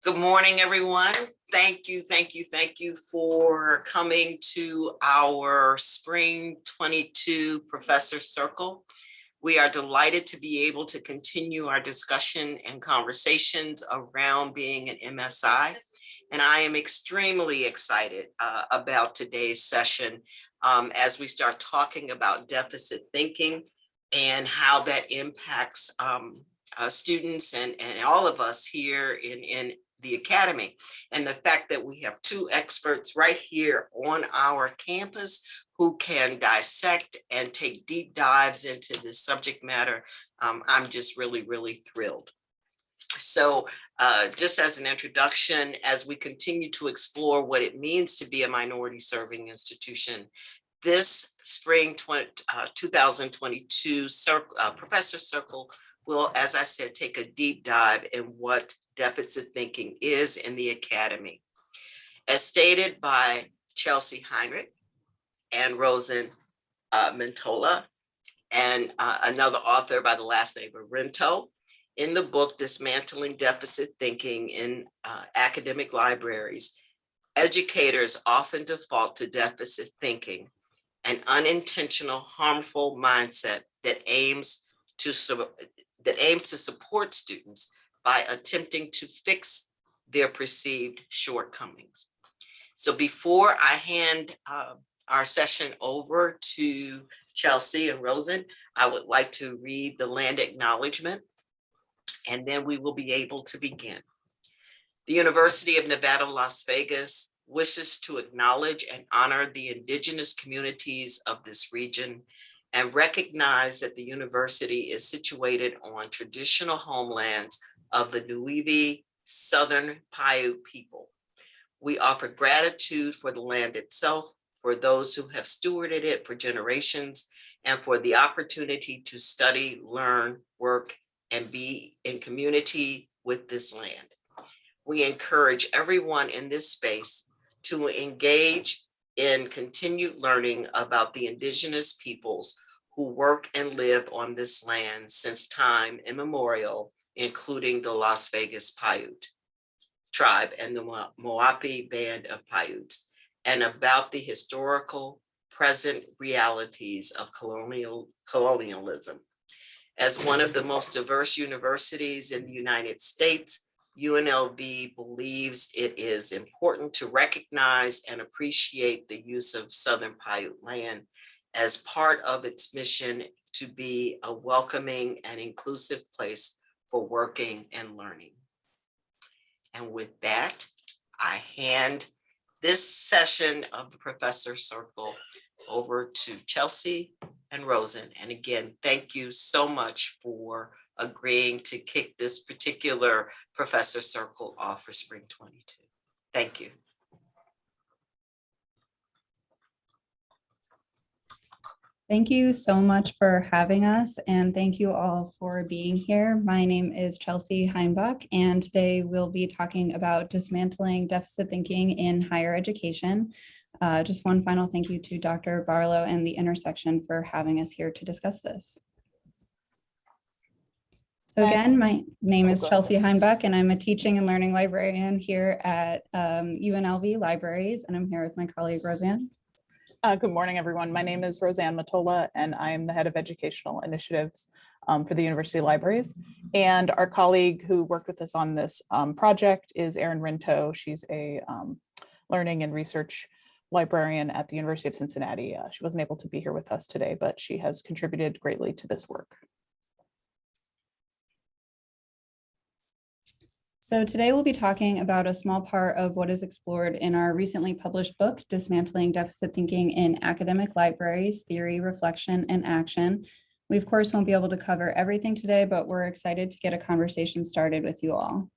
Good morning, everyone. Thank you for coming to our Spring 22 Professor Circle. We are delighted to be able to continue our discussion and conversations around being an MSI. And I am extremely excited about today's session as we start talking about deficit thinking and how that impacts students and all of us here in the Academy, and the fact that we have two experts right here on our campus who can dissect and take deep dives into this subject matter. I'm just really thrilled. So just as an introduction, as we continue to explore what it means to be a minority serving institution, this spring 2022 Professor Circle will, as I said, take a deep dive in what deficit thinking is in the Academy. As stated by Chelsea Heinbach and Rosan Mitola, and another author by the last name of Rinto, in the book Dismantling Deficit Thinking in Academic Libraries, educators often default to deficit thinking, an unintentional, harmful mindset that aims to support students by attempting to fix their perceived shortcomings. So before I hand our session over to Chelsea and Rosan, I would like to read the land acknowledgement, and then we will be able to begin. The University of Nevada, Las Vegas wishes to acknowledge and honor the indigenous communities of this region and recognize that the university is situated on traditional homelands of the Nuivi Southern Paiute people. We offer gratitude for the land itself, for those who have stewarded it for generations, and for the opportunity to study, learn, work, and be in community with this land. We encourage everyone in this space to engage in continued learning about the indigenous peoples who work and live on this land since time immemorial, including the Las Vegas Paiute tribe and the Moapi Band of Paiutes, and about the historical present realities of colonialism. As one of the most diverse universities in the United States, UNLV believes it is important to recognize and appreciate the use of Southern Paiute land as part of its mission to be a welcoming and inclusive place for working and learning. And with that, I hand this session of the Professor Circle over to Chelsea and Rosan. And again, thank you so much for agreeing to kick this particular Professor Circle off for Spring 22. Thank you. Thank you so much for having us, and thank you all for being here. My name is Chelsea Heinbach, and today we'll be talking about dismantling deficit thinking in higher education. Just one final thank you to Dr. Barlow and the Intersection for having us here to discuss this. So again, my name is Chelsea Heinbach, and I'm a teaching and learning librarian here at UNLV Libraries, and I'm here with my colleague, Rosan. Good morning, everyone. My name is Rosan Mitola, and I am the head of educational initiatives for the University Libraries. And our colleague who worked with us on this project is Erin Rinto. She's a learning and research librarian at the University of Cincinnati. She wasn't able to be here with us today, but she has contributed greatly to this work. So today we'll be talking about a small part of what is explored in our recently published book, Dismantling Deficit Thinking in Academic Libraries, Theory, Reflection, and Action. We, of course, won't be able to cover everything today, but we're excited to get a conversation started with you all.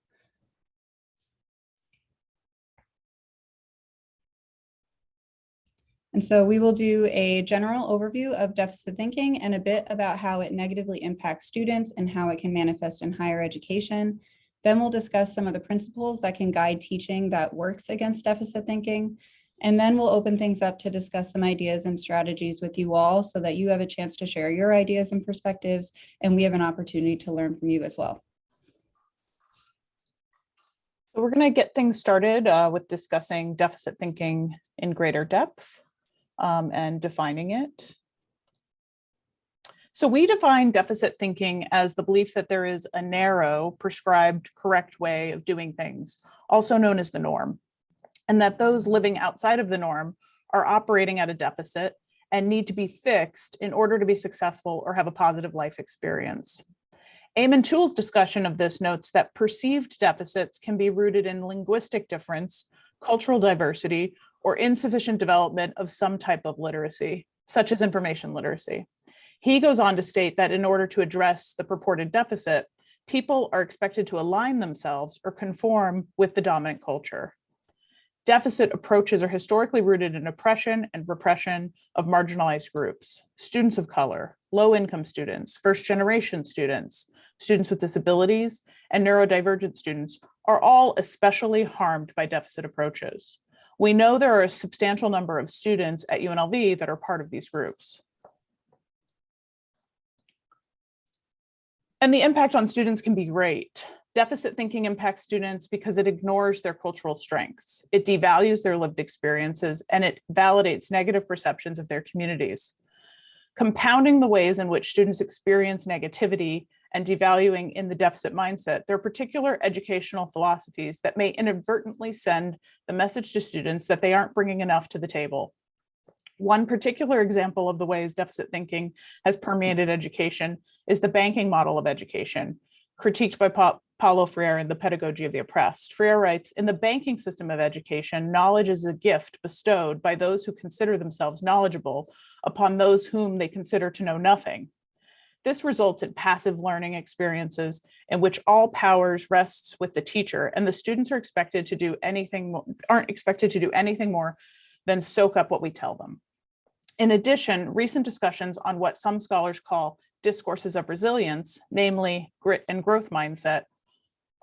And so we will do a general overview of deficit thinking and a bit about how it negatively impacts students and how it can manifest in higher education. Then we'll discuss some of the principles that can guide teaching that works against deficit thinking. And then we'll open things up to discuss some ideas and strategies with you all so that you have a chance to share your ideas and perspectives, and we have an opportunity to learn from you as well. So we're going to get things started with discussing deficit thinking in greater depth and defining it. So we define deficit thinking as the belief that there is a narrow, prescribed, correct way of doing things, also known as the norm, and that those living outside of the norm are operating at a deficit and need to be fixed in order to be successful or have a positive life experience. Eamon Toole's discussion of this notes that perceived deficits can be rooted in linguistic difference, cultural diversity, or insufficient development of some type of literacy, such as information literacy. He goes on to state that in order to address the purported deficit, people are expected to align themselves or conform with the dominant culture. Deficit approaches are historically rooted in oppression and repression of marginalized groups, students of color, low-income students, first-generation students, students with disabilities, and neurodivergent students are all especially harmed by deficit approaches. We know there are a substantial number of students at UNLV that are part of these groups. And the impact on students can be great. Deficit thinking impacts students because it ignores their cultural strengths. It devalues their lived experiences, and it validates negative perceptions of their communities. Compounding the ways in which students experience negativity and devaluing in the deficit mindset, there are particular educational philosophies that may inadvertently send the message to students that they aren't bringing enough to the table. One particular example of the ways deficit thinking has permeated education is the banking model of education, critiqued by Paulo Freire in The Pedagogy of the Oppressed. Freire writes, in the banking system of education, knowledge is a gift bestowed by those who consider themselves knowledgeable upon those whom they consider to know nothing. This results in passive learning experiences in which all powers rests with the teacher, and the students are aren't expected to do anything more than soak up what we tell them. In addition, recent discussions on what some scholars call discourses of resilience, namely grit and growth mindset,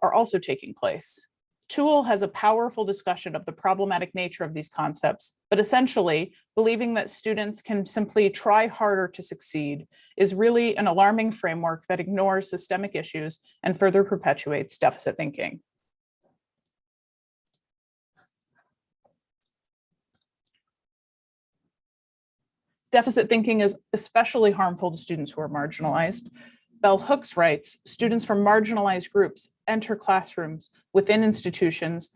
are also taking place. Toole has a powerful discussion of the problematic nature of these concepts, but essentially believing that students can simply try harder to succeed is really an alarming framework that ignores systemic issues and further perpetuates deficit thinking. Deficit thinking is especially harmful to students who are marginalized. Bell Hooks writes, students from marginalized groups enter classrooms within institutions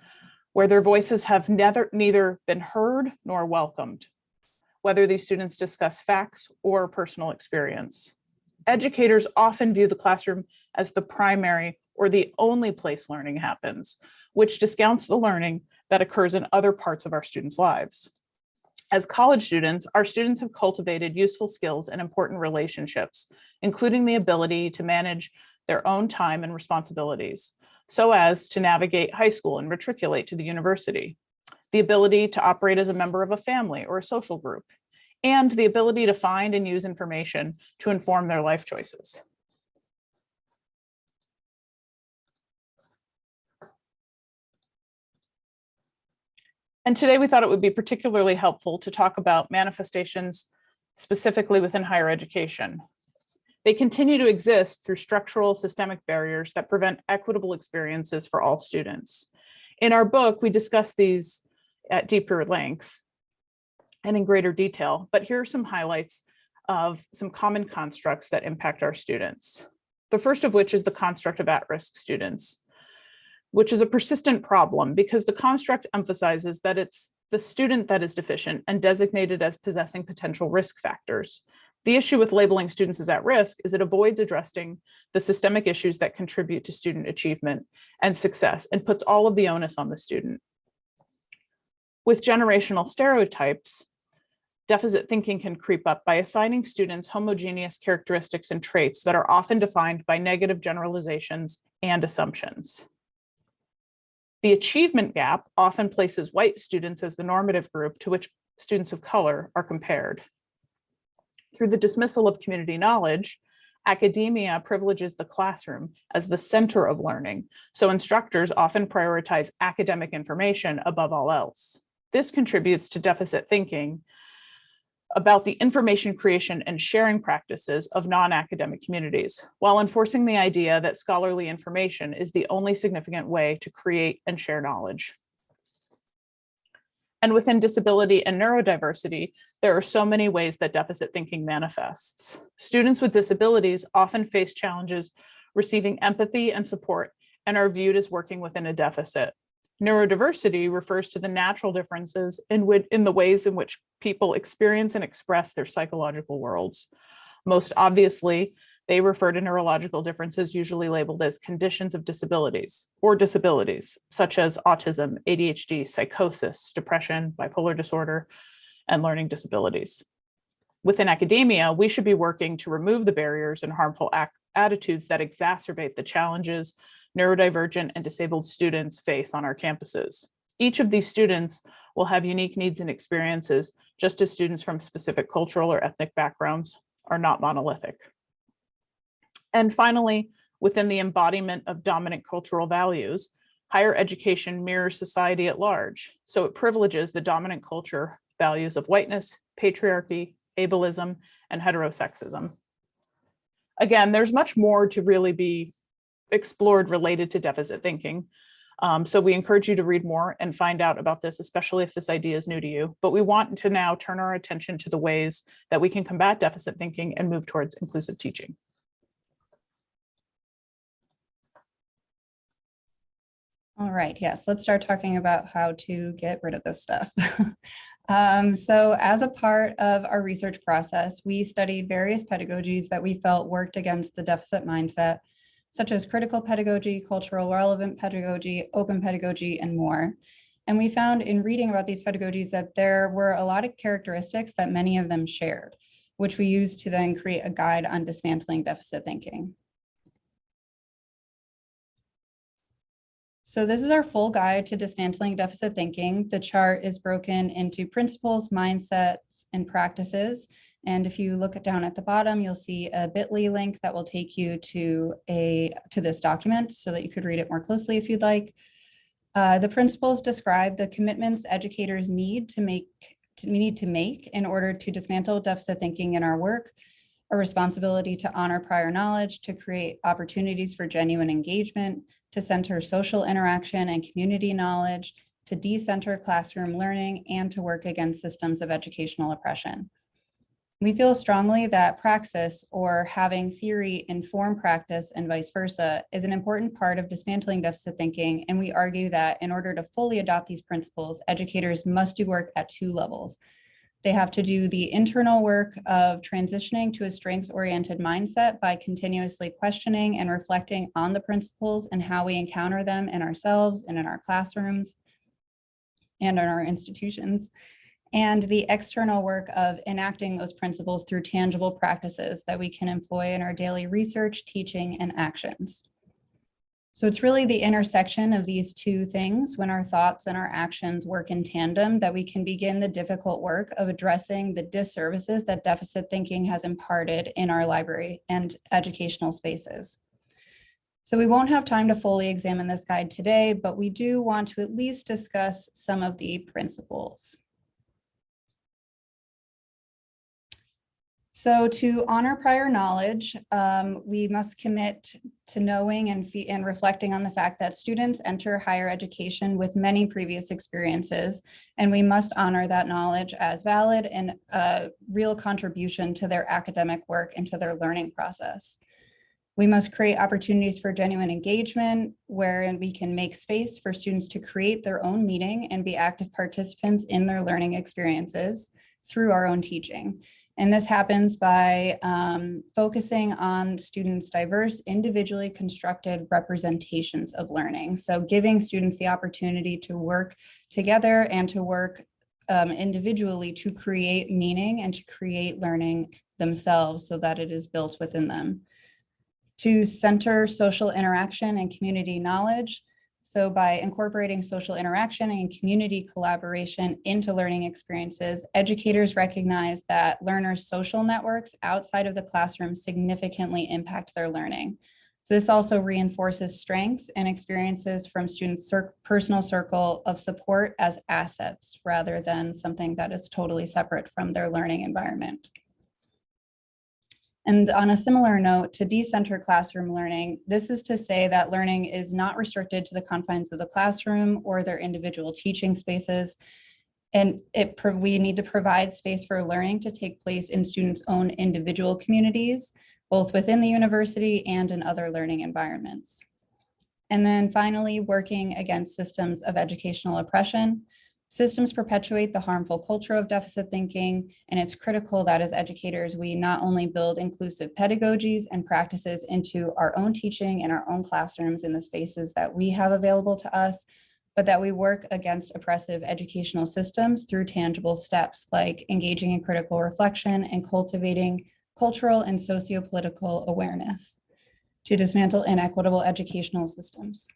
where their voices have neither been heard nor welcomed, whether these students discuss facts or personal experience. Educators often view the classroom as the primary or the only place learning happens, which discounts the learning that occurs in other parts of our students' lives. As college students, our students have cultivated useful skills and important relationships, including the ability to manage their own time and responsibilities, so as to navigate high school and matriculate to the university, the ability to operate as a member of a family or a social group, and the ability to find and use information to inform their life choices. And today we thought it would be particularly helpful to talk about manifestations specifically within higher education. They continue to exist through structural systemic barriers that prevent equitable experiences for all students. In our book, we discuss these at deeper length and in greater detail, but here are some highlights of some common constructs that impact our students. The first of which is the construct of at-risk students, which is a persistent problem because the construct emphasizes that it's the student that is deficient and designated as possessing potential risk factors. The issue with labeling students as at risk is it avoids addressing the systemic issues that contribute to student achievement and success and puts all of the onus on the student. With generational stereotypes, deficit thinking can creep up by assigning students homogeneous characteristics and traits that are often defined by negative generalizations and assumptions. The achievement gap often places white students as the normative group to which students of color are compared. Through the dismissal of community knowledge, academia privileges the classroom as the center of learning, so instructors often prioritize academic information above all else. This contributes to deficit thinking about the information creation and sharing practices of non-academic communities, while enforcing the idea that scholarly information is the only significant way to create and share knowledge. And within disability and neurodiversity, there are so many ways that deficit thinking manifests. Students with disabilities often face challenges receiving empathy and support and are viewed as working within a deficit. Neurodiversity refers to the natural differences in the ways in which people experience and express their psychological worlds. Most obviously, they refer to neurological differences usually labeled as conditions of disabilities or disabilities, such as autism, ADHD, psychosis, depression, bipolar disorder, and learning disabilities. Within academia, we should be working to remove the barriers and harmful attitudes that exacerbate the challenges neurodivergent and disabled students face on our campuses. Each of these students will have unique needs and experiences, just as students from specific cultural or ethnic backgrounds are not monolithic. And finally, within the embodiment of dominant cultural values, higher education mirrors society at large. So it privileges the dominant culture values of whiteness, patriarchy, ableism, and heterosexism. Again, there's much more to really be explored related to deficit thinking. So we encourage you to read more and find out about this, especially if this idea is new to you. But we want to now turn our attention to the ways that we can combat deficit thinking and move towards inclusive teaching. All right, yes, let's start talking about how to get rid of this stuff. So as a part of our research process, we studied various pedagogies that we felt worked against the deficit mindset, such as critical pedagogy, cultural relevant pedagogy, open pedagogy, and more. And we found in reading about these pedagogies that there were a lot of characteristics that many of them shared, which we used to then create a guide on dismantling deficit thinking. So this is our full guide to dismantling deficit thinking. The chart is broken into principles, mindsets, and practices. And if you look down at the bottom, you'll see a bit.ly link that will take you to this document so that you could read it more closely if you'd like. The principles describe the commitments educators need to make in order to dismantle deficit thinking in our work, a responsibility to honor prior knowledge, to create opportunities for genuine engagement, to center social interaction and community knowledge, to decenter classroom learning, and to work against systems of educational oppression. We feel strongly that praxis, or having theory inform practice and vice versa, is an important part of dismantling deficit thinking, and we argue that in order to fully adopt these principles, educators must do work at two levels. They have to do the internal work of transitioning to a strengths-oriented mindset by continuously questioning and reflecting on the principles and how we encounter them in ourselves and in our classrooms and in our institutions, and the external work of enacting those principles through tangible practices that we can employ in our daily research, teaching, and actions. So it's really the intersection of these two things, when our thoughts and our actions work in tandem, that we can begin the difficult work of addressing the disservices that deficit thinking has imparted in our library and educational spaces. So we won't have time to fully examine this guide today, but we do want to at least discuss some of the principles. So to honor prior knowledge, we must commit to knowing and reflecting on the fact that students enter higher education with many previous experiences, and we must honor that knowledge as valid and a real contribution to their academic work and to their learning process. We must create opportunities for genuine engagement, wherein we can make space for students to create their own meaning and be active participants in their learning experiences through our own teaching. And this happens by focusing on students' diverse, individually constructed representations of learning. So giving students the opportunity to work together and to work individually to create meaning and to create learning themselves so that it is built within them. To center social interaction and community knowledge. So by incorporating social interaction and community collaboration into learning experiences, educators recognize that learners' social networks outside of the classroom significantly impact their learning. So this also reinforces strengths and experiences from students' personal circle of support as assets rather than something that is totally separate from their learning environment. And on a similar note, to decenter classroom learning, this is to say that learning is not restricted to the confines of the classroom or their individual teaching spaces. And we need to provide space for learning to take place in students' own individual communities, both within the university and in other learning environments. And then finally, working against systems of educational oppression. Systems perpetuate the harmful culture of deficit thinking, and it's critical that as educators, we not only build inclusive pedagogies and practices into our own teaching and our own classrooms in the spaces that we have available to us, but that we work against oppressive educational systems through tangible steps like engaging in critical reflection and cultivating cultural and socio-political awareness to dismantle inequitable educational systems.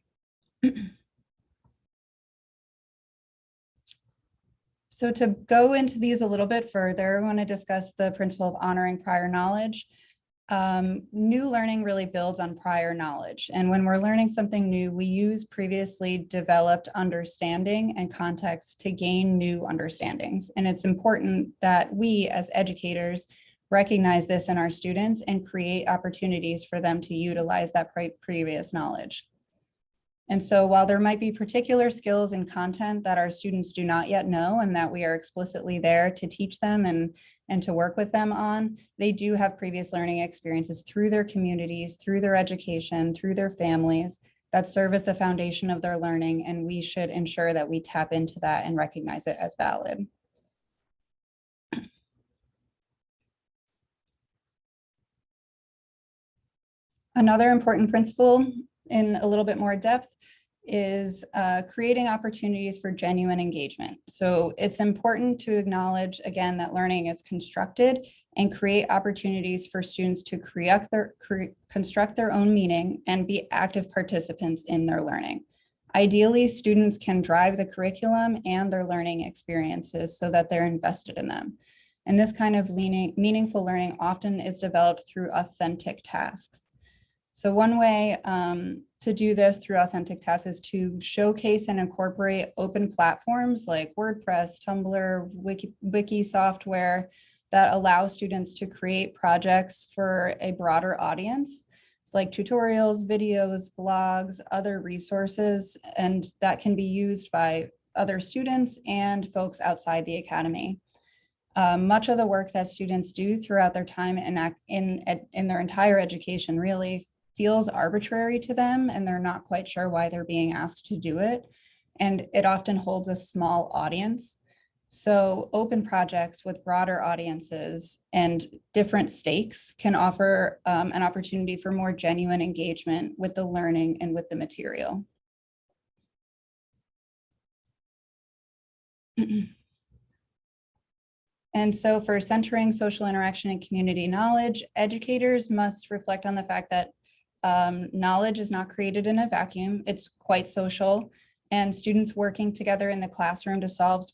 So to go into these a little bit further, I want to discuss the principle of honoring prior knowledge. New learning really builds on prior knowledge. And when we're learning something new, we use previously developed understanding and context to gain new understandings. And it's important that we as educators recognize this in our students and create opportunities for them to utilize that previous knowledge. And so while there might be particular skills and content that our students do not yet know and that we are explicitly there to teach them and to work with them on, they do have previous learning experiences through their communities, through their education, through their families that serve as the foundation of their learning. And we should ensure that we tap into that and recognize it as valid. Another important principle in a little bit more depth is creating opportunities for genuine engagement. So it's important to acknowledge, again, that learning is constructed and create opportunities for students to construct their own meaning and be active participants in their learning. Ideally, students can drive the curriculum and their learning experiences so that they're invested in them. And this kind of meaningful learning often is developed through authentic tasks. So one way to do this through authentic tasks is to showcase and incorporate open platforms like WordPress, Tumblr, wiki software that allow students to create projects for a broader audience, like tutorials, videos, blogs, other resources, and that can be used by other students and folks outside the academy. Much of the work that students do throughout their time in their entire education really feels arbitrary to them, and they're not quite sure why they're being asked to do it. And it often holds a small audience. So open projects with broader audiences and different stakes can offer an opportunity for more genuine engagement with the learning and with the material. And so for centering social interaction and community knowledge, educators must reflect on the fact that knowledge is not created in a vacuum. It's quite social, and students working together in the classroom to solve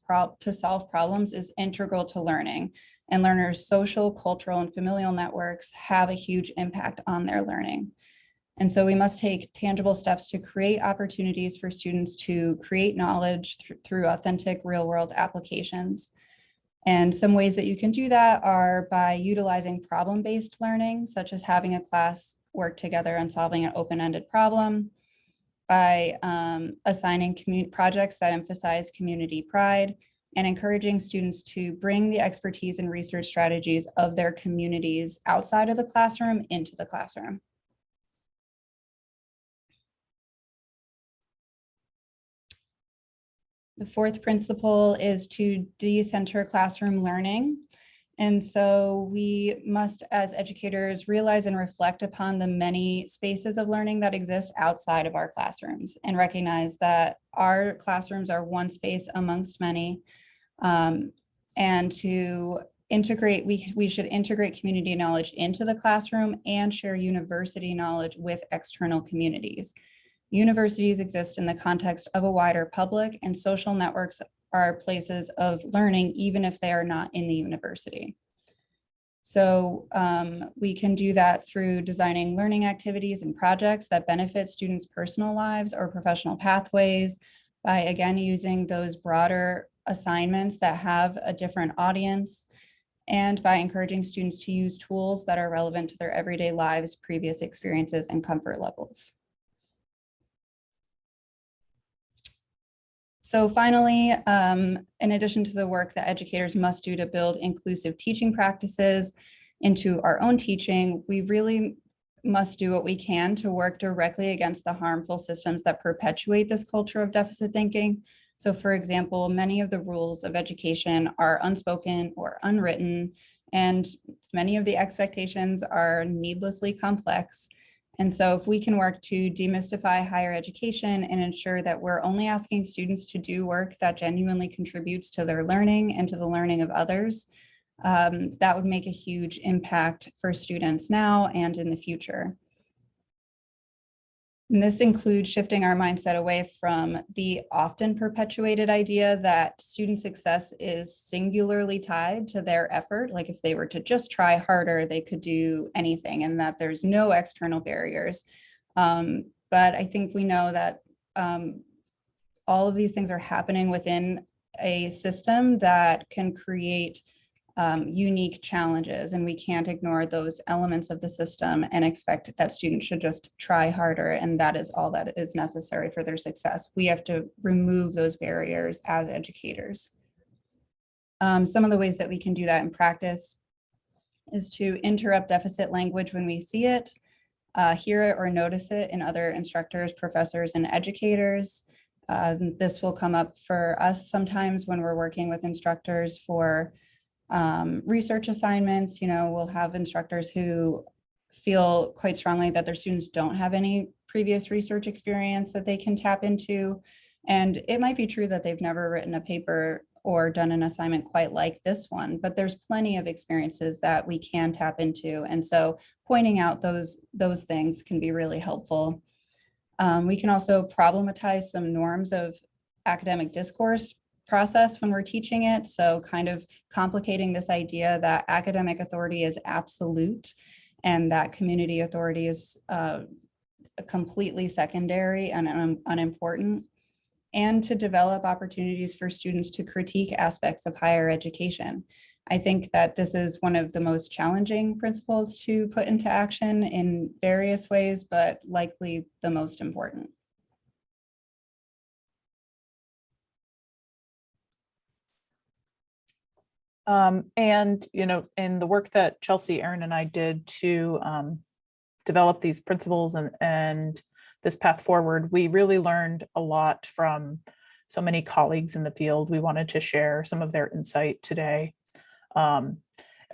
problems is integral to learning. And learners' social, cultural, and familial networks have a huge impact on their learning. And so we must take tangible steps to create opportunities for students to create knowledge through authentic real-world applications. And some ways that you can do that are by utilizing problem-based learning, such as having a class work together on solving an open-ended problem, by assigning projects that emphasize community pride, and encouraging students to bring the expertise and research strategies of their communities outside of the classroom into the classroom. The fourth principle is to decenter classroom learning. And so we must, as educators, realize and reflect upon the many spaces of learning that exist outside of our classrooms and recognize that our classrooms are one space amongst many. And to integrate, we should integrate community knowledge into the classroom and share university knowledge with external communities. Universities exist in the context of a wider public, and social networks are places of learning, even if they are not in the university. So we can do that through designing learning activities and projects that benefit students' personal lives or professional pathways by, again, using those broader assignments that have a different audience, and by encouraging students to use tools that are relevant to their everyday lives, previous experiences, and comfort levels. So finally, in addition to the work that educators must do to build inclusive teaching practices into our own teaching, we really must do what we can to work directly against the harmful systems that perpetuate this culture of deficit thinking. So for example, many of the rules of education are unspoken or unwritten, and many of the expectations are needlessly complex. And so if we can work to demystify higher education and ensure that we're only asking students to do work that genuinely contributes to their learning and to the learning of others, that would make a huge impact for students now and in the future. And this includes shifting our mindset away from the often perpetuated idea that student success is singularly tied to their effort. Like if they were to just try harder, they could do anything, and that there's no external barriers. But I think we know that all of these things are happening within a system that can create unique challenges, and we can't ignore those elements of the system and expect that students should just try harder, and that is all that is necessary for their success. We have to remove those barriers as educators. Some of the ways that we can do that in practice is to interrupt deficit language when we see it, hear it or notice it in other instructors, professors, and educators. This will come up for us sometimes when we're working with instructors for research assignments. You know, we'll have instructors who feel quite strongly that their students don't have any previous research experience that they can tap into. And it might be true that they've never written a paper or done an assignment quite like this one, but there's plenty of experiences that we can tap into. And so pointing out those things can be really helpful. We can also problematize some norms of academic discourse process when we're teaching it. So kind of complicating this idea that academic authority is absolute and that community authority is completely secondary and unimportant, and to develop opportunities for students to critique aspects of higher education. I think that this is one of the most challenging principles to put into action in various ways, but likely the most important. And, you know, in the work that Chelsea, Aaron, and I did to develop these principles and this path forward, we really learned a lot from so many colleagues in the field. We wanted to share some of their insight today. Our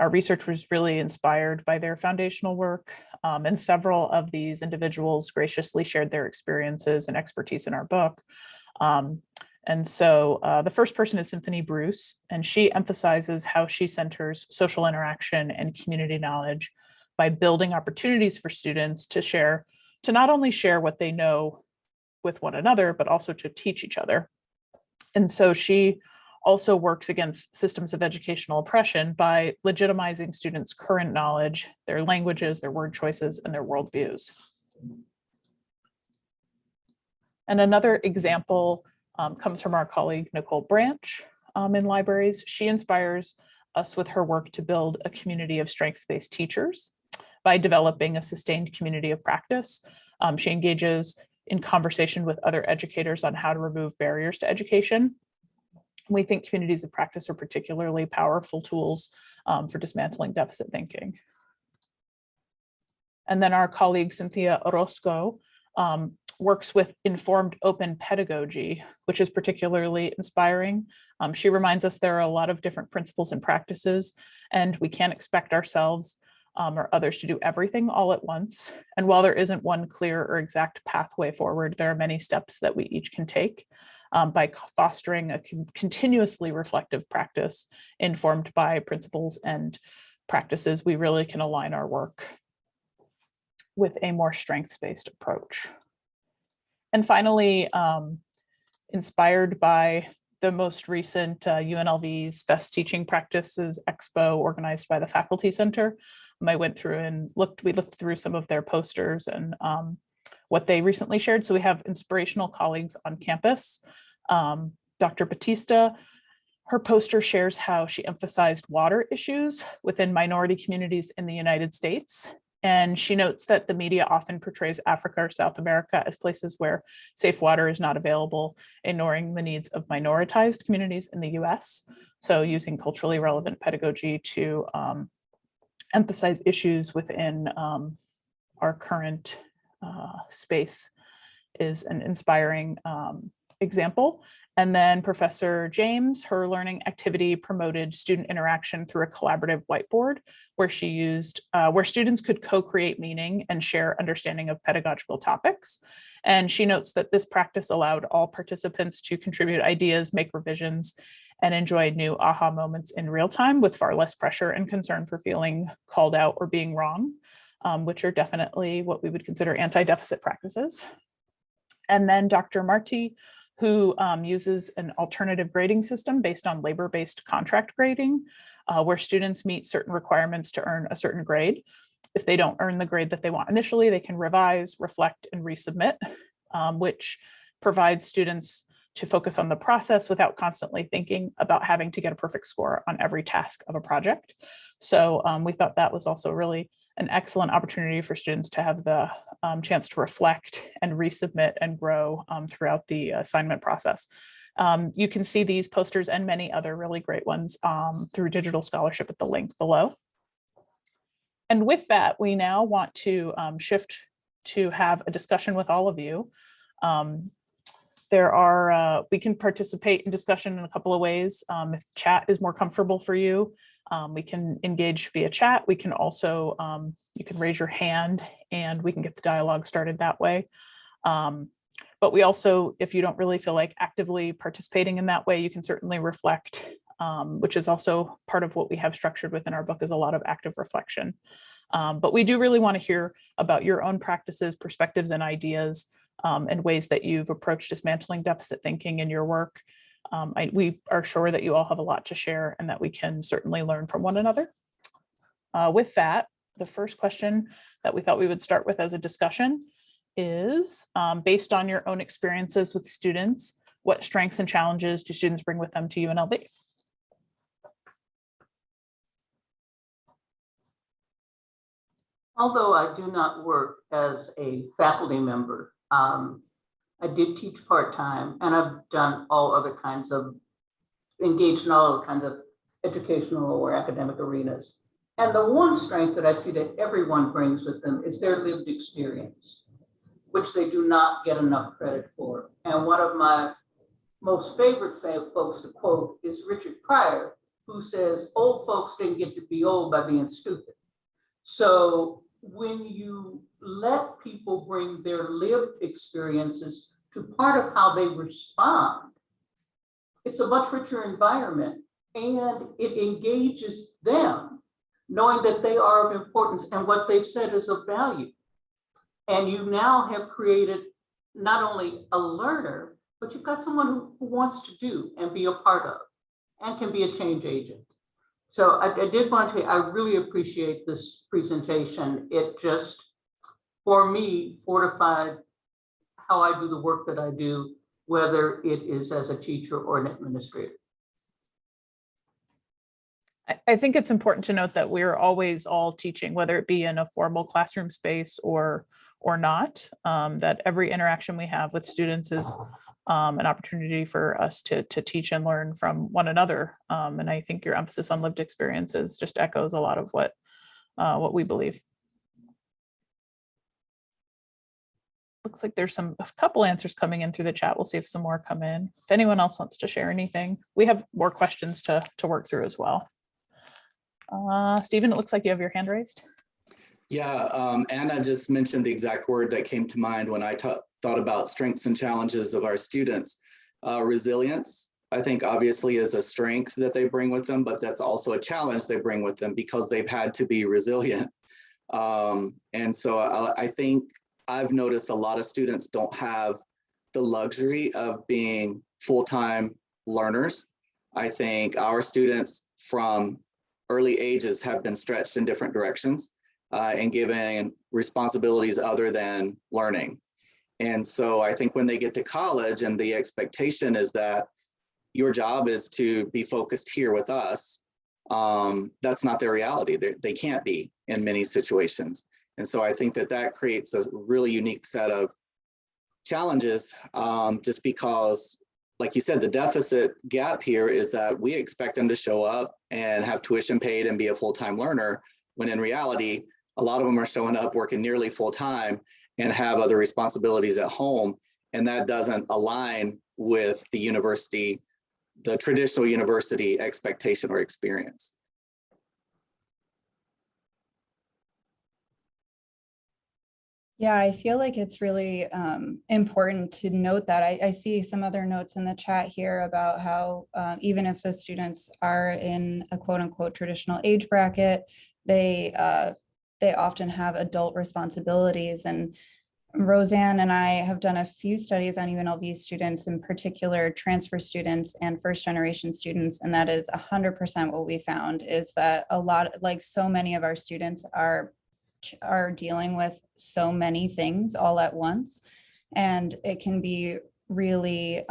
research was really inspired by their foundational work, and several of these individuals graciously shared their experiences and expertise in our book. And so the first person is Symphony Bruce, and she emphasizes how she centers social interaction and community knowledge by building opportunities for students to not only share what they know with one another, but also to teach each other. And so she also works against systems of educational oppression by legitimizing students' current knowledge, their languages, their word choices, and their worldviews. And another example comes from our colleague, Nicole Branch, in libraries. She inspires us with her work to build a community of strengths-based teachers by developing a sustained community of practice. She engages in conversation with other educators on how to remove barriers to education. We think communities of practice are particularly powerful tools for dismantling deficit thinking. And then our colleague, Cynthia Orozco, works with informed open pedagogy, which is particularly inspiring. She reminds us there are a lot of different principles and practices, and we can't expect ourselves or others to do everything all at once. And while there isn't one clear or exact pathway forward, there are many steps that we each can take by fostering a continuously reflective practice informed by principles and practices. We really can align our work with a more strengths-based approach. And finally, inspired by the most recent UNLV's Best Teaching Practices Expo organized by the Faculty Center. I went through and we looked through some of their posters and what they recently shared. So we have inspirational colleagues on campus. Dr. Batista, her poster shares how she emphasized water issues within minority communities in the United States. And she notes that the media often portrays Africa or South America as places where safe water is not available, ignoring the needs of minoritized communities in the US. So using culturally relevant pedagogy to emphasize issues within our current space is an inspiring example. And then Professor James, her learning activity promoted student interaction through a collaborative whiteboard where she used, where students could co-create meaning and share understanding of pedagogical topics. And she notes that this practice allowed all participants to contribute ideas, make revisions, and enjoy new aha moments in real time with far less pressure and concern for feeling called out or being wrong, which are definitely what we would consider anti-deficit practices. And then Dr. Marti, who uses an alternative grading system based on labor-based contract grading, where students meet certain requirements to earn a certain grade. If they don't earn the grade that they want initially, they can revise, reflect, and resubmit, which provides students to focus on the process without constantly thinking about having to get a perfect score on every task of a project. So we thought that was also really an excellent opportunity for students to have the chance to reflect and resubmit and grow throughout the assignment process. You can see these posters and many other really great ones through Digital Scholarship at the link below. And with that, we now want to shift to have a discussion with all of you. We can participate in discussion in a couple of ways. If chat is more comfortable for you, we can engage via chat. We can also, you can raise your hand and we can get the dialogue started that way. But we also, if you don't really feel like actively participating in that way, you can certainly reflect, which is also part of what we have structured within our book is a lot of active reflection. But we do really want to hear about your own practices, perspectives, and ideas, and ways that you've approached dismantling deficit thinking in your work. We are sure that you all have a lot to share and that we can certainly learn from one another. With that, the first question that we thought we would start with as a discussion is, based on your own experiences with students, what strengths and challenges do students bring with them to UNLV? Although I do not work as a faculty member, I did teach part-time, and I've done all other kinds of, engaged in all other kinds of educational or academic arenas. And the one strength that I see that everyone brings with them is their lived experience, which they do not get enough credit for. And one of my most favorite folks to quote is Richard Pryor, who says, old folks didn't get to be old by being stupid. So when you let people bring their lived experiences to part of how they respond, it's a much richer environment and it engages them, knowing that they are of importance and what they've said is of value. And you now have created not only a learner, but you've got someone who wants to do and be a part of and can be a change agent. So I did want to, I really appreciate this presentation. It just, for me, fortified how I do the work that I do, whether it is as a teacher or an administrator. I think it's important to note that we're always all teaching, whether it be in a formal classroom space or not, that every interaction we have with students is an opportunity for us to teach and learn from one another. And I think your emphasis on lived experiences just echoes a lot of what we believe. Looks like there's a couple answers coming in through the chat. We'll see if some more come in. If anyone else wants to share anything, we have more questions to work through as well. Stephen, it looks like you have your hand raised. Yeah, Anna just mentioned the exact word that came to mind when I thought about strengths and challenges of our students. Resilience, I think obviously is a strength that they bring with them, but that's also a challenge they bring with them because they've had to be resilient. And so I think I've noticed a lot of students don't have the luxury of being full-time learners. I think our students from early ages have been stretched in different directions and given responsibilities other than learning. And so I think when they get to college and the expectation is that your job is to be focused here with us, that's not their reality. They can't be in many situations. And so I think that that creates a really unique set of challenges, just because, like you said, the deficit gap here is that we expect them to show up and have tuition paid and be a full-time learner, when in reality, a lot of them are showing up working nearly full-time and have other responsibilities at home. And that doesn't align with the university, the traditional university expectation or experience. Yeah, I feel like it's really important to note that. I see some other notes in the chat here about how even if the students are in a quote unquote traditional age bracket, they often have adult responsibilities. And Roseanne and I have done a few studies on UNLV students, in particular transfer students and first generation students. And that is 100% what we found, is that a lot, like so many of our students are dealing with so many things all at once. And it can be really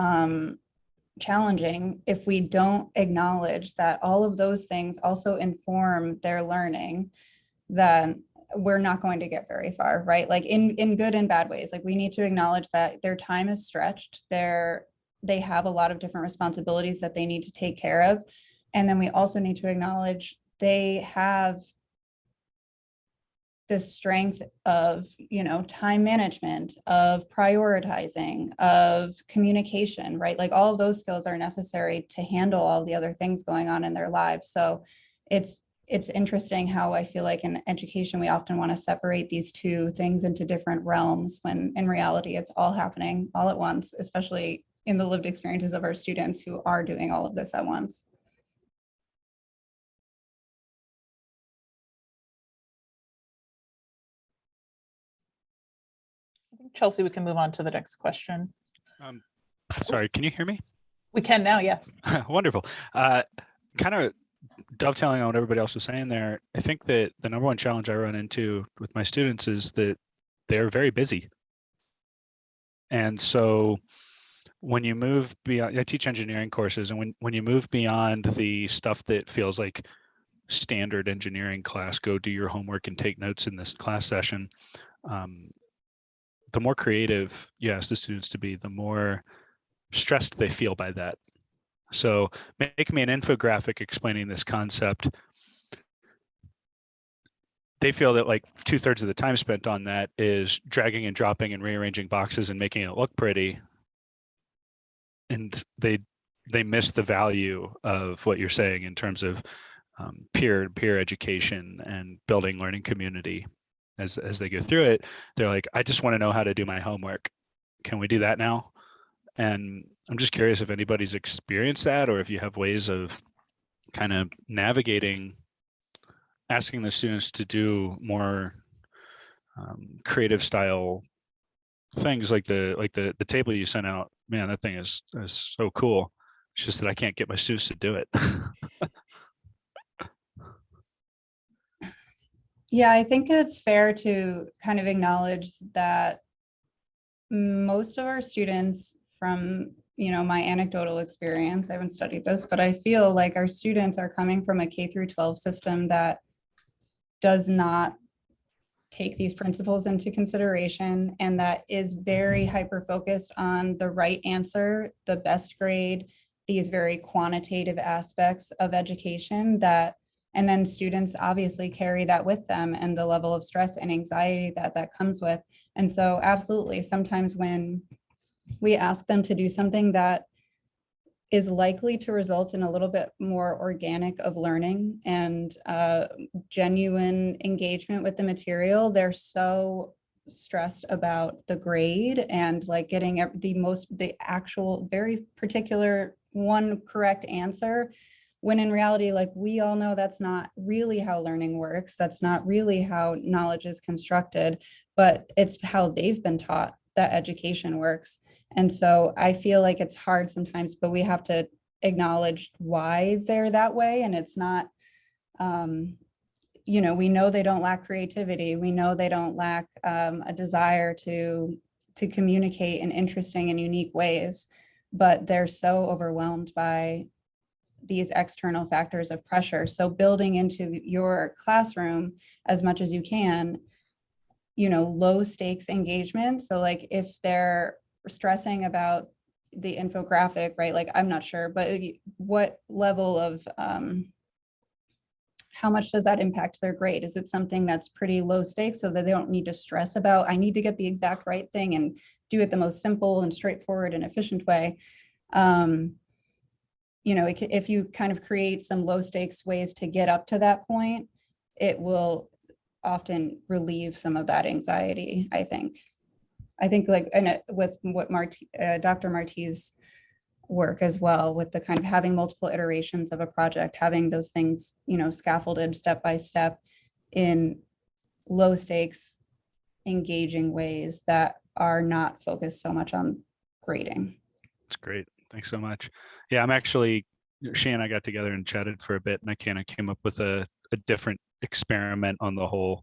challenging if we don't acknowledge that all of those things also inform their learning, then we're not going to get very far, right? Like in good and bad ways. Like we need to acknowledge that their time is stretched. They have a lot of different responsibilities that they need to take care of. And then we also need to acknowledge they have the strength of, time management, of prioritizing, of communication, right? Like all of those skills are necessary to handle all the other things going on in their lives. So it's interesting how I feel like in education, we often want to separate these two things into different realms, when in reality, it's all happening all at once, especially in the lived experiences of our students who are doing all of this at once. Chelsea, we can move on to the next question. Sorry, can you hear me? We can now, yes. Wonderful. Kind of dovetailing on what everybody else was saying there, I think that the number one challenge I run into with my students is that they're very busy. And so when you move beyond, I teach engineering courses, and when you move beyond the stuff that feels like standard engineering class, go do your homework and take notes in this class session, the more creative you ask the students to be, the more stressed they feel by that. So make me an infographic explaining this concept. They feel that like 2/3 of the time spent on that is dragging and dropping and rearranging boxes and making it look pretty. And they miss the value of what you're saying in terms of peer education and building learning community. As they go through it, they're like, I just want to know how to do my homework. Can we do that now? And I'm just curious if anybody's experienced that, or if you have ways of kind of navigating, asking the students to do more creative style things, like the table you sent out. Man, that thing is so cool. It's just that I can't get my students to do it. Yeah, I think it's fair to kind of acknowledge that most of our students, from my anecdotal experience, I haven't studied this, but I feel like our students are coming from a K-12 system that does not take these principles into consideration, and that is very hyper-focused on the right answer, the best grade, these very quantitative aspects of education and then students obviously carry that with them, and the level of stress and anxiety that comes with. And so absolutely, sometimes when we ask them to do something that is likely to result in a little bit more organic of learning and genuine engagement with the material, they're so stressed about the grade and like getting the actual very particular one correct answer, when in reality, like we all know, that's not really how learning works. That's not really how knowledge is constructed, but it's how they've been taught that education works. And so I feel like it's hard sometimes, but we have to acknowledged why they're that way. And it's not, you know, we know they don't lack creativity. We know they don't lack a desire to communicate in interesting and unique ways, but they're so overwhelmed by these external factors of pressure. So building into your classroom as much as you can, you know, low stakes engagement. So like if they're stressing about the infographic, right? Like, I'm not sure, but what level of, how much does that impact their grade? Is it something that's pretty low stakes so that they don't need to stress about, I need to get the exact right thing and do it the most simple and straightforward and efficient way? You know, if you kind of create some low stakes ways to get up to that point, it will often relieve some of that anxiety, I think. I think like, and with what Dr. Marti's work as well, with the kind of having multiple iterations of a project, having those things, you know, scaffolded step by step in low stakes, engaging ways that are not focused so much on grading. That's great. Thanks so much. Yeah, I'm actually, Shane and I got together and chatted for a bit, and I kind of came up with a different experiment on the whole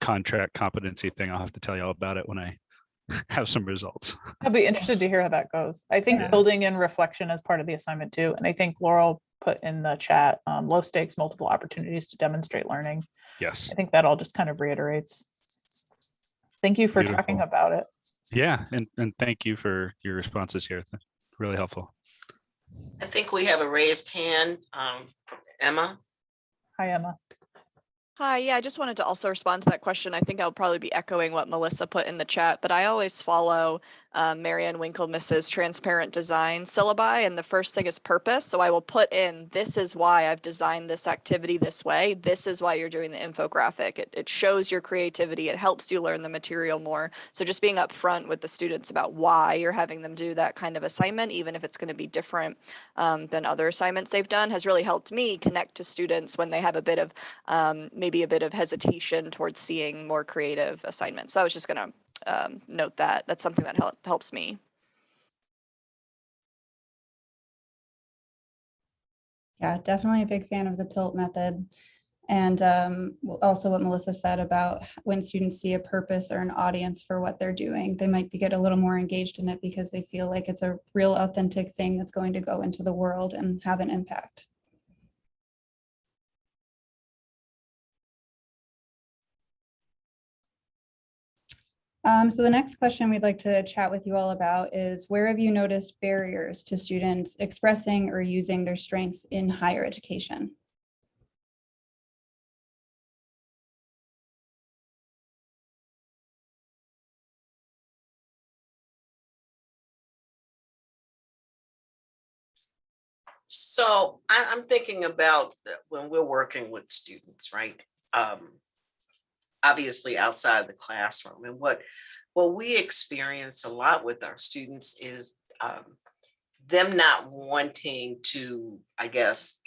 contract competency thing. I'll have to tell you all about it when I have some results. I'll be interested to hear how that goes. I think Yeah. building in reflection as part of the assignment too. And I think Laurel put in the chat, low stakes, multiple opportunities to demonstrate learning. Yes. I think that all just kind of reiterates. Thank you for talking Beautiful. about it. Yeah, and thank you for your responses here. Really helpful. I think we have a raised hand from Emma. Hi, Emma. Hi, yeah, I just wanted to also respond to that question. I think I'll probably be echoing what Melissa put in the chat, but I always follow Marianne Winklemis's transparent design syllabi, and the first thing is purpose. So I will put in, this is why I've designed this activity this way. This is why you're doing the infographic. It shows your creativity. It helps you learn the material more. So just being upfront with the students about why you're having them do that kind of assignment, even if it's going to be different than other assignments they've done, has really helped me connect to students when they have a bit of maybe a bit of hesitation towards seeing more creative assignments. So I was just going to note that that's something that helps me. Yeah, definitely a big fan of the tilt method. And also what Melissa said about when students see a purpose or an audience for what they're doing, they might get a little more engaged in it because they feel like it's a real authentic thing that's going to go into the world and have an impact. So the next question we'd like to chat with you all about is, where have you noticed barriers to students expressing or using their strengths in higher education? So I'm thinking about when we're working with students, right? Obviously outside the classroom, and what we experience a lot with our students is them not wanting to, I guess,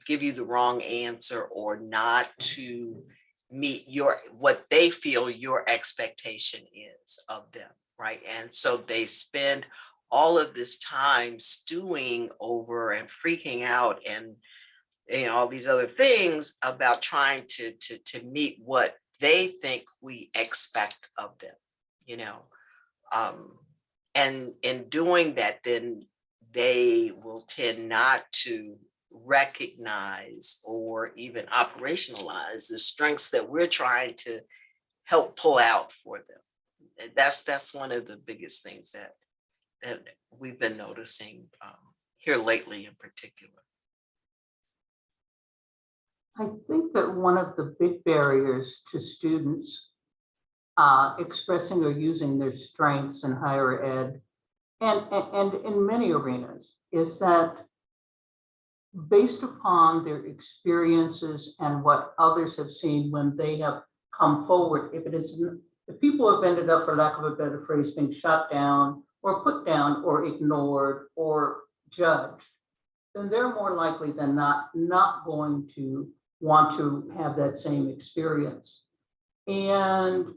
give you the wrong answer or not to meet what they feel your expectation is of them, right? And so they spend all of this time stewing over and freaking out and all these other things about trying to meet what they think we expect of them, and in doing that, then they will tend not to recognize or even operationalize the strengths that we're trying to help pull out for them. That's one of the biggest things that we've been noticing here lately in particular. I think that one of the big barriers to students expressing or using their strengths in higher ed and in many arenas is that based upon their experiences and what others have seen when they have come forward, if people have ended up, for lack of a better phrase, being shot down or put down or ignored or judged, then they're more likely than not going to want to have that same experience. And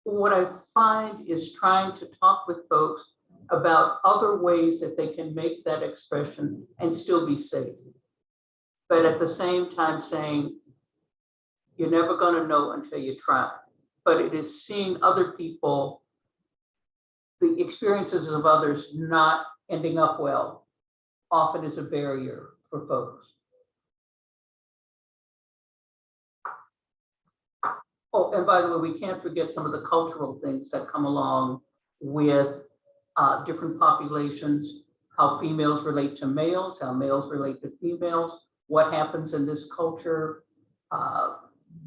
what I find is trying to talk with folks about other ways that they can make that expression and still be safe. But at the same time saying, you're never going to know until you try. But it is seeing other people, the experiences of others not ending up well, often is a barrier for folks. Oh, and by the way, we can't forget some of the cultural things that come along with different populations, how females relate to males, how males relate to females, what happens in this culture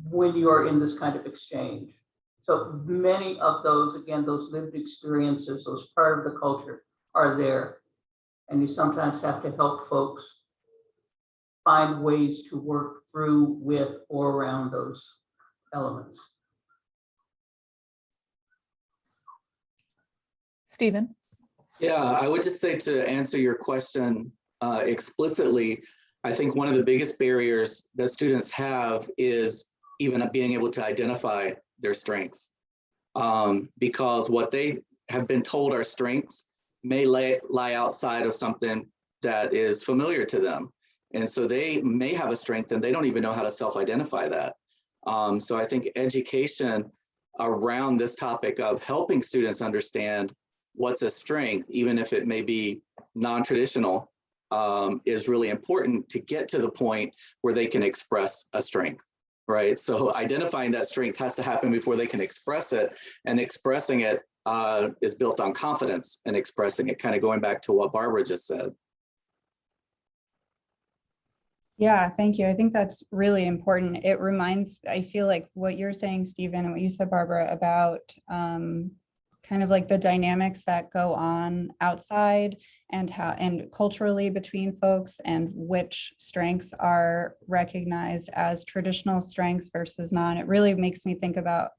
when you are in this kind of exchange. So many of those, again, those lived experiences, those part of the culture are there. And you sometimes have to help folks find ways to work through, with, or around those elements. Stephen? Yeah, I would just say, to answer your question explicitly, I think one of the biggest barriers that students have is even being able to identify their strengths, because what they have been told are strengths may lie outside of something that is familiar to them. And so they may have a strength and they don't even know how to self-identify that. So I think education around this topic of helping students understand what's a strength, even if it may be non-traditional, is really important to get to the point where they can express a strength, right? So identifying that strength has to happen before they can express it, and expressing it is built on confidence and expressing it, kind of going back to what Barbara just said. Yeah, thank you. I think that's really important. It reminds, I feel like what you're saying, Stephen, and what you said, Barbara, about kind of like the dynamics that go on outside and how, and culturally between folks, and which strengths are recognized as traditional strengths versus non. It really makes me think about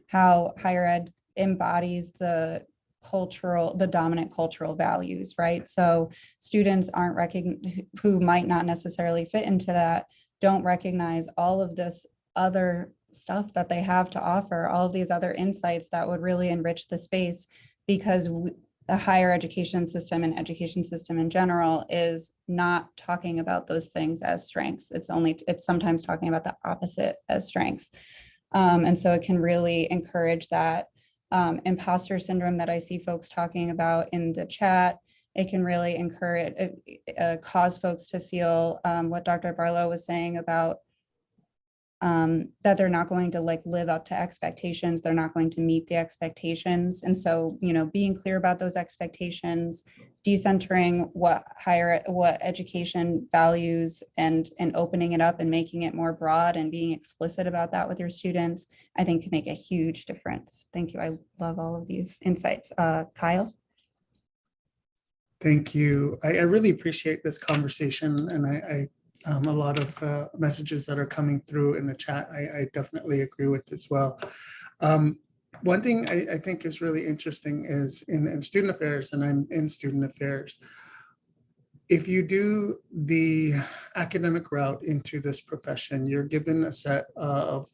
how higher ed embodies the dominant cultural values, right? So students aren't who might not necessarily fit into that, don't recognize all of this other stuff that they have to offer, all of these other insights that would really enrich the space, because the higher education system and education system in general is not talking about those things as strengths. It's sometimes talking about the opposite as strengths. And so it can really encourage that imposter syndrome that I see folks talking about in the chat. It can really encourage, cause folks to feel what Dr. Barlow was saying about that they're not going to live up to expectations. They're not going to meet the expectations. And so, being clear about those expectations, decentering what education values, and opening it up and making it more broad and being explicit about that with your students, I think can make a huge difference. Thank you. I love all of these insights. Kyle? Thank you. I really appreciate this conversation, and I a lot of messages that are coming through in the chat, I definitely agree with as well. One thing I think is really interesting is in student affairs, and I'm in student affairs, if you do the academic route into this profession, you're given a set of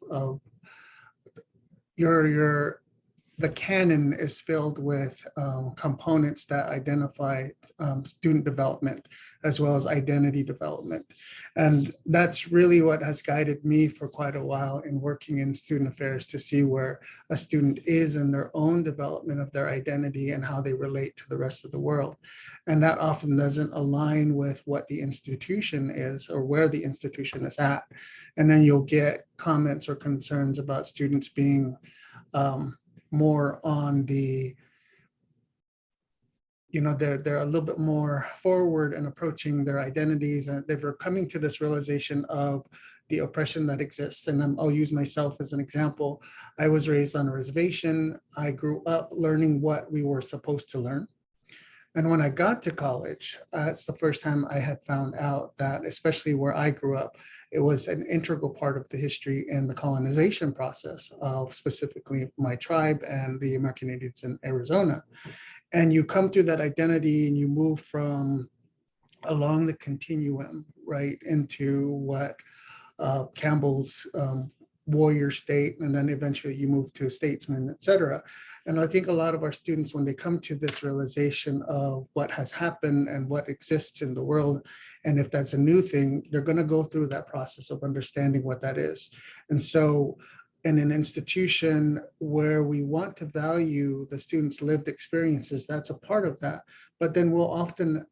the canon is filled with components that identify student development as well as identity development. And that's really what has guided me for quite a while in working in student affairs, to see where a student is in their own development of their identity and how they relate to the rest of the world. And that often doesn't align with what the institution is or where the institution is at. And then you'll get comments or concerns about students being more on the, they're a little bit more forward and approaching their identities, and they're coming to this realization of the oppression that exists. And I'll use myself as an example. I was raised on a reservation. I grew up learning what we were supposed to learn. And when I got to college, it's the first time I had found out that, especially where I grew up, it was an integral part of the history and the colonization process of specifically my tribe and the American Indians in Arizona. And you come through that identity and you move from along the continuum, right, into what Campbell's warrior state, and then eventually you move to statesman, et cetera. And I think a lot of our students, when they come to this realization of what has happened and what exists in the world, and if that's a new thing, they're going to go through that process of understanding what that is. And so in an institution where we want to value the students' lived experiences, that's a part of that. But then we'll often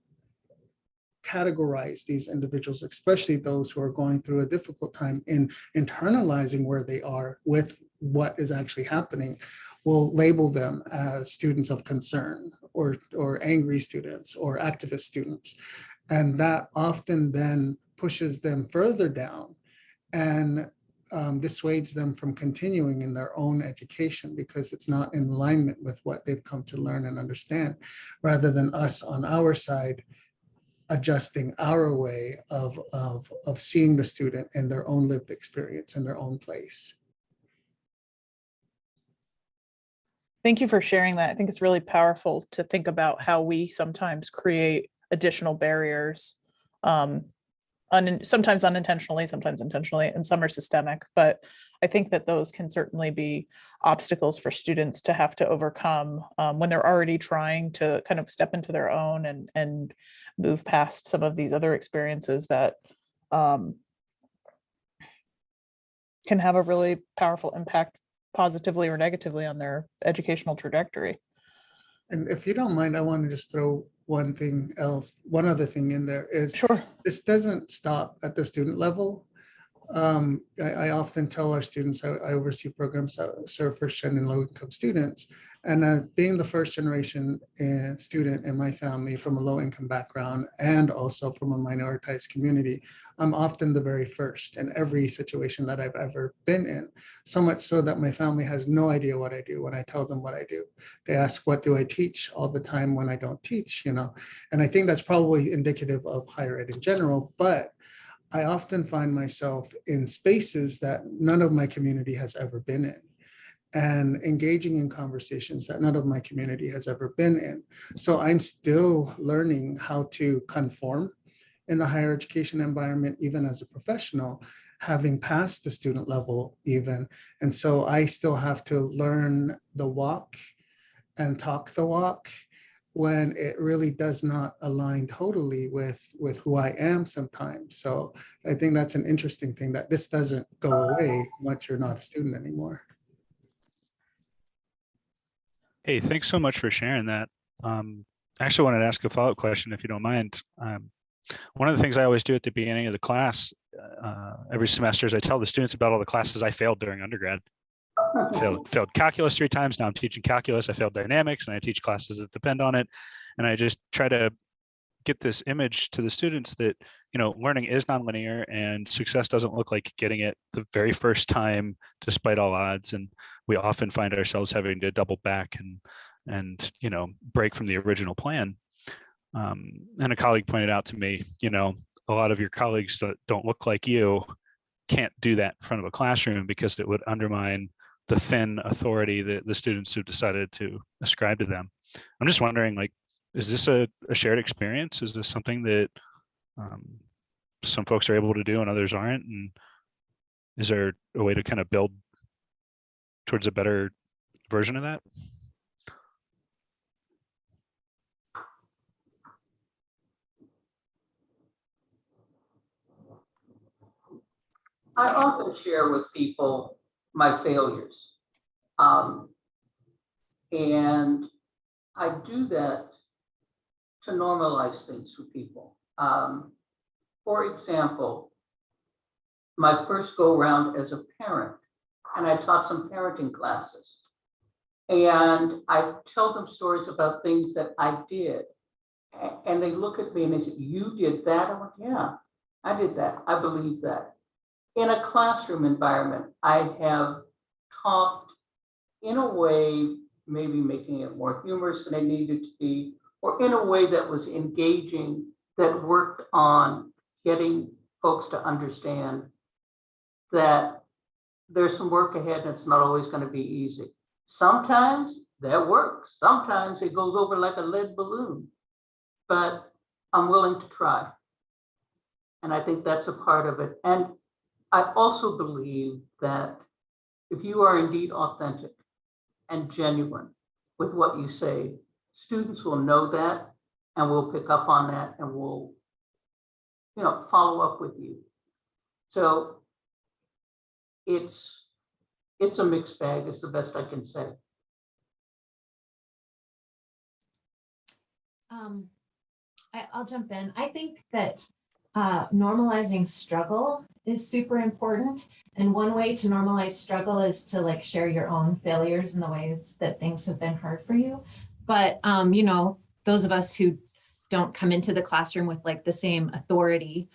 categorize these individuals, especially those who are going through a difficult time in internalizing where they are with what is actually happening. We'll label them as students of concern or angry students or activist students. And that often then pushes them further down and dissuades them from continuing in their own education because it's not in alignment with what they've come to learn and understand, rather than us on our side adjusting our way of seeing the student in their own lived experience in their own place. Thank you for sharing that. I think it's really powerful to think about how we sometimes create additional barriers, sometimes unintentionally, sometimes intentionally, and some are systemic. But I think that those can certainly be obstacles for students to have to overcome when they're already trying to kind of step into their own and move past some of these other experiences that can have a really powerful impact positively or negatively on their educational trajectory. And if you don't mind, I want to just throw one other thing in there is, Sure. This doesn't stop at the student level. I often tell our students, I oversee programs that serve first-gen and low-income students. And being the first-generation student in my family from a low-income background and also from a minoritized community, I'm often the very first in every situation that I've ever been in. So much so that my family has no idea what I do when I tell them what I do. They ask, what do I teach all the time when I don't teach, you know? And I think that's probably indicative of higher ed in general, but I often find myself in spaces that none of my community has ever been in, and engaging in conversations that none of my community has ever been in. So I'm still learning how to conform in the higher education environment, even as a professional, having passed the student level even. And so I still have to learn the walk and talk the walk when it really does not align totally with who I am sometimes. So I think that's an interesting thing, that this doesn't go away once you're not a student anymore. Hey, thanks so much for sharing that. I actually wanted to ask a follow-up question, if you don't mind. One of the things I always do at the beginning of the class, every semester, is I tell the students about all the classes I failed during undergrad. Failed calculus 3 times. Now I'm teaching calculus. I failed dynamics, and I teach classes that depend on it. And I just try to get this image to the students that, you know, learning is nonlinear and success doesn't look like getting it the very first time, despite all odds. And we often find ourselves having to double back and you know, break from the original plan. And a colleague pointed out to me, you know, a lot of your colleagues that don't look like you can't do that in front of a classroom because it would undermine the thin authority that the students have decided to ascribe to them. I'm just wondering, like, is this a shared experience? Is this something that some folks are able to do and others aren't? And is there a way to kind of build towards a better version of that? I often share with people my failures. And I do that to normalize things for people. For example, my first go round as a parent, and I taught some parenting classes. And I tell them stories about things that I did. And they look at me and they say, "You did that?" I went, "Yeah, I did that. I believe that." In a classroom environment, I have talked in a way, maybe making it more humorous than it needed to be, or in a way that was engaging, that worked on getting folks to understand that there's some work ahead and it's not always going to be easy. Sometimes that works. Sometimes it goes over like a lead balloon, but I'm willing to try. And I think that's a part of it. And I also believe that If you are indeed authentic and genuine with what you say, students will know that and will pick up on that and will, follow up with you. So it's a mixed bag, is the best I can say. I'll jump in. I think that normalizing struggle is super important. And one way to normalize struggle is to like share your own failures and the ways that things have been hard for you. But, those of us who don't come into the classroom with like the same authority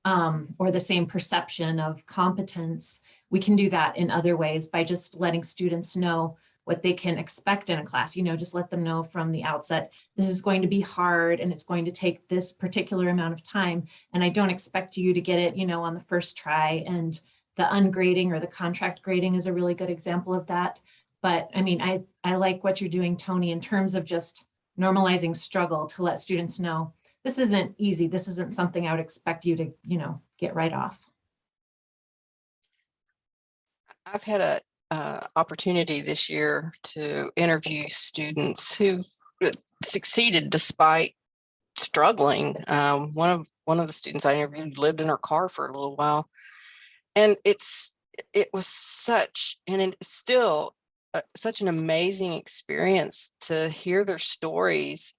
or the same perception of competence, we can do that in other ways by just letting students know what they can expect in a class. Just let them know from the outset, this is going to be hard and it's going to take this particular amount of time. And I don't expect you to get it, on the first try. And the ungrading or the contract grading is a really good example of that. But I mean, I like what you're doing, Tony, in terms of just normalizing struggle to let students know this isn't easy. This isn't something I would expect you to, get right off. I've had a opportunity this year to interview students who've succeeded despite struggling. One of the students I interviewed lived in her car for a little while, and it was such, and it's still such an amazing experience to hear their stories.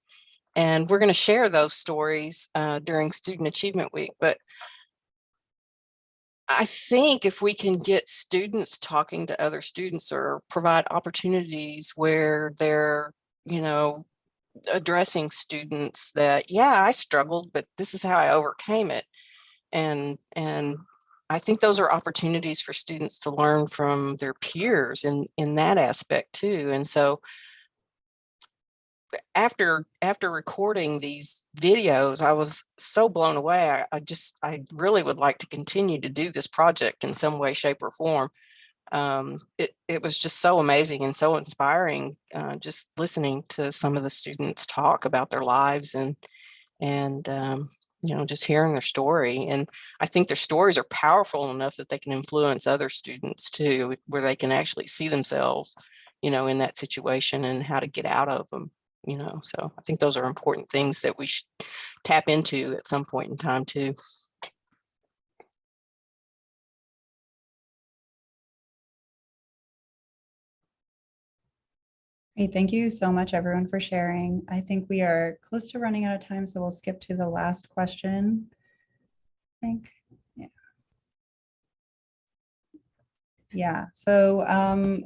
And we're going to share those stories during Student Achievement Week. But I think if we can get students talking to other students or provide opportunities where they're, addressing students that, yeah, I struggled, but this is how I overcame it. And I think those are opportunities for students to learn from their peers in that aspect too. And so after recording these videos, I was so blown away. I really would like to continue to do this project in some way, shape, or form. It was just so amazing and so inspiring, just listening to some of the students talk about their lives and just hearing their story. And I think their stories are powerful enough that they can influence other students too, where they can actually see themselves, in that situation and how to get out of them. So I think those are important things that we should tap into at some point in time too. Hey, thank you so much, everyone, for sharing. I think we are close to running out of time, so we'll skip to the last question. I think, yeah. So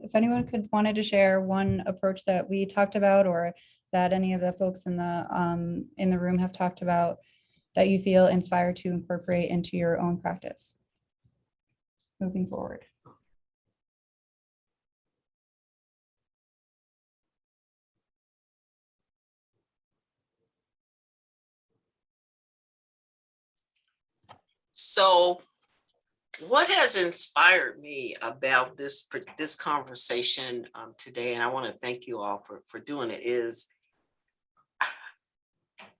if anyone wanted to share one approach that we talked about or that any of the folks in the room have talked about that you feel inspired to incorporate into your own practice moving forward. So what has inspired me about this conversation today, and I want to thank you all for doing it, is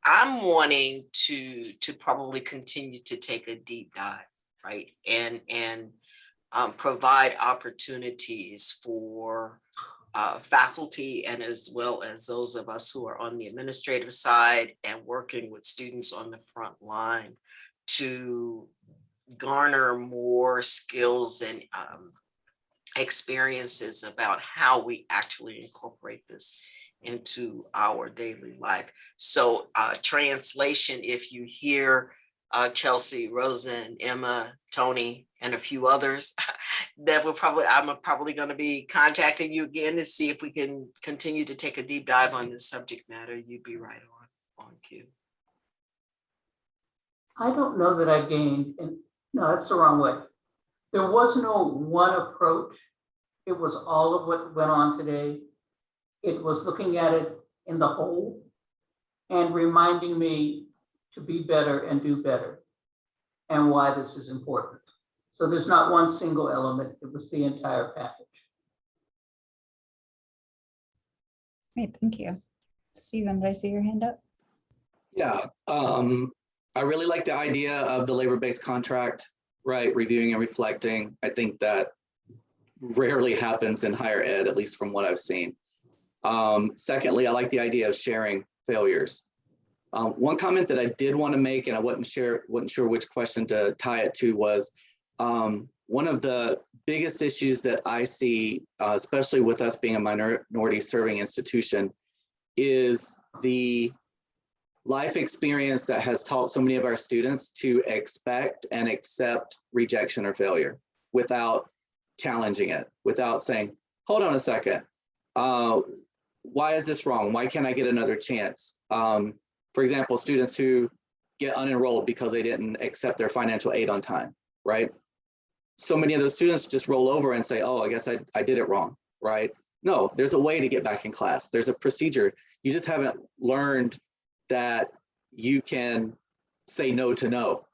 I'm wanting to probably continue to take a deep dive, right? And provide opportunities for faculty and as well as those of us who are on the administrative side and working with students on the front line to garner more skills and experiences about how we actually incorporate this into our daily life. So translation, if you hear Chelsea, Rosan, Emma, Tony, and a few others, that I'm probably going to be contacting you again to see if we can continue to take a deep dive on this subject matter. You'd be right on cue. I don't know that I gained, and no, that's the wrong way. There was no one approach. It was all of what went on today. It was looking at it in the whole and reminding me to be better and do better and why this is important. So there's not one single element. It was the entire package. Great, thank you. Stephen, did I see your hand up? Yeah, I really like the idea of the labor-based contract, right? Reviewing and reflecting. I think that rarely happens in higher ed, at least from what I've seen. Secondly, I like the idea of sharing failures. One comment that I did want to make, and I wasn't sure which question to tie it to, was one of the biggest issues that I see, especially with us being a minority serving institution, is the life experience that has taught so many of our students to expect and accept rejection or failure without challenging it, without saying, hold on a second, why is this wrong? Why can't I get another chance? For example, students who get unenrolled because they didn't accept their financial aid on time, right? So many of those students just roll over and say, oh, I guess I did it wrong, right? No, there's a way to get back in class. There's a procedure. You just haven't learned that you can say no to no,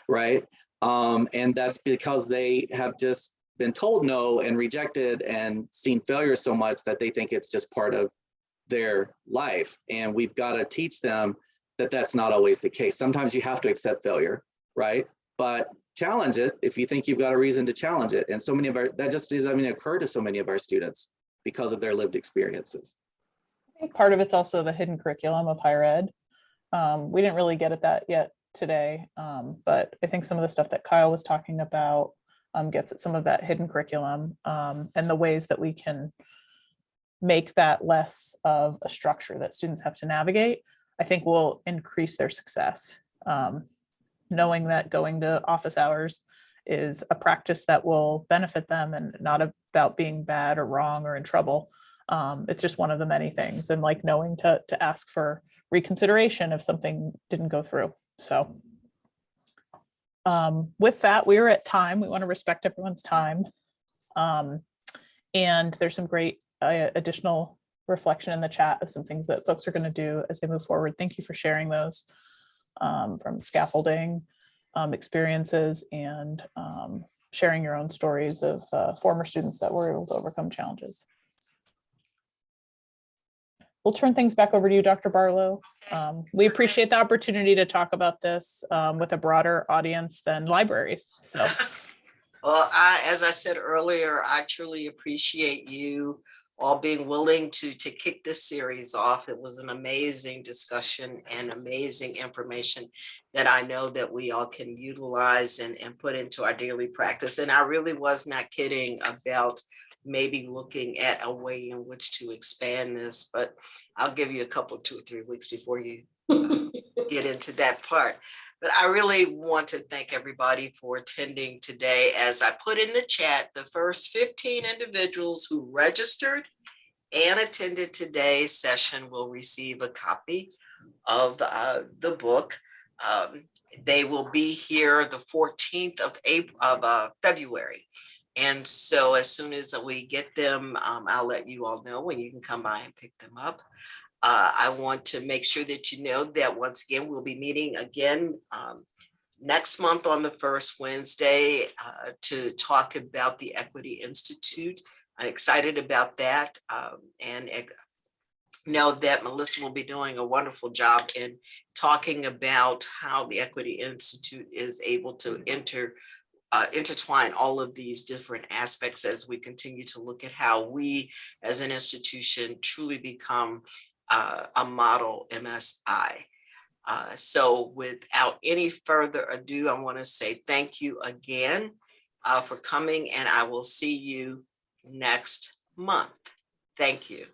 right? And that's because they have just been told no and rejected and seen failure so much that they think it's just part of their life. And we've got to teach them that that's not always the case. Sometimes you have to accept failure, right? But challenge it if you think you've got a reason to challenge it. And so many of that just doesn't occur to so many of our students because of their lived experiences. I think part of it's also the hidden curriculum of higher ed. We didn't really get at that yet today, but I think some of the stuff that Kyle was talking about gets at some of that hidden curriculum and the ways that we can make that less of a structure that students have to navigate, I think will increase their success. Knowing that going to office hours is a practice that will benefit them and not about being bad or wrong or in trouble. It's just one of the many things, and like knowing to ask for reconsideration if something didn't go through. So with that, we are at time. We want to respect everyone's time. And there's some great additional reflection in the chat of some things that folks are going to do as they move forward. Thank you for sharing those from scaffolding experiences and sharing your own stories of former students that were able to overcome challenges. We'll turn things back over to you, Dr. Barlow. We appreciate the opportunity to talk about this with a broader audience than libraries. So, well, as I said earlier, I truly appreciate you all being willing to kick this series off. It was an amazing discussion and amazing information that I know that we all can utilize and put into our daily practice. And I really was not kidding about maybe looking at a way in which to expand this, but I'll give you a couple, 2 or 3 weeks before you get into that part. But I really want to thank everybody for attending today. As I put in the chat, the first 15 individuals who registered and attended today's session will receive a copy of the book. They will be here the 14th of February. And so as soon as we get them, I'll let you all know when you can come by and pick them up. I want to make sure that you know that once again, we'll be meeting again next month on the first Wednesday to talk about the Equity Institute. I'm excited about that and know that Melissa will be doing a wonderful job in talking about how the Equity Institute is able to intertwine all of these different aspects as we continue to look at how we as an institution truly become a model MSI. So without any further ado, I want to say thank you again for coming, and I will see you next month. Thank you.